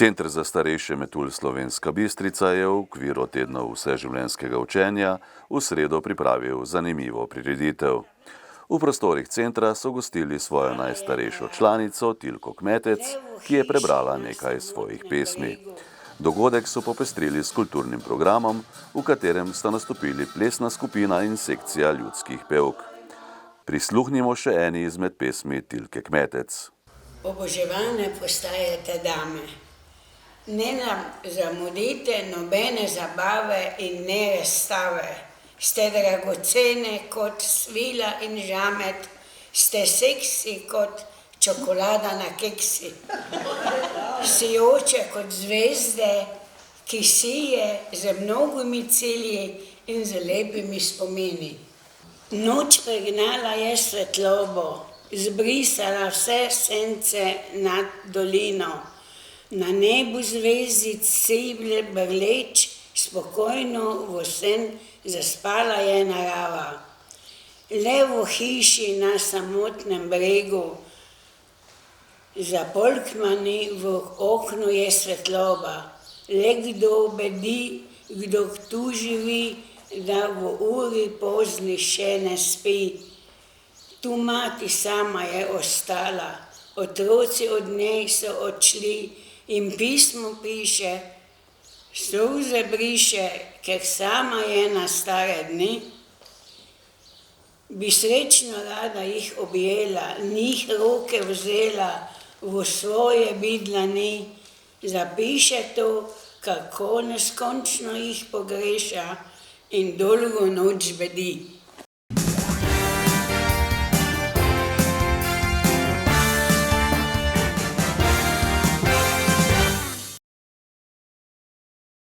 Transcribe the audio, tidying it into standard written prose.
Center za starejše Metulj Slovenska Bistrica je v okviru tednov vseživljenjskega učenja v sredo pripravil zanimivo prireditev. V prostorih centra so gostili svojo najstarejšo članico Tilko Kmetec, ki je prebrala nekaj svojih pesmi. Dogodek so popestrili s kulturnim programom, v katerem sta nastopili plesna skupina in sekcija ljudskih pevk. Prisluhnimo še eni izmed pesmi Tilke Kmetec. Oboževane postajate dame. Ne zamudite nobene zabave in ne razstave. Ste dragocene kot svila in žamet, ste seksi kot čokolada na keksi. Sijoče kot zvezde, ki sije z mnogimi cilji in z lepimi spomini. Noč pregnala je svetlobo, zbrisala vse sence nad dolino. Na nebu zvezdic ciblje brleč, spokojno v sen zaspala je narava. Le v hiši na samotnem bregu, za polkmani v oknu je svetloba. Le kdo bedi, kdo tu živi, da v uri pozni še ne spi. Tu mati sama je ostala, otroci od njej so odšli in pismo piše, solze briše, ker sama je na stare dni. Bi srečno rada jih objela, njih roke vzela v svoje dlani, zapiše to, kako neskončno jih pogreša in dolgo noč bedi.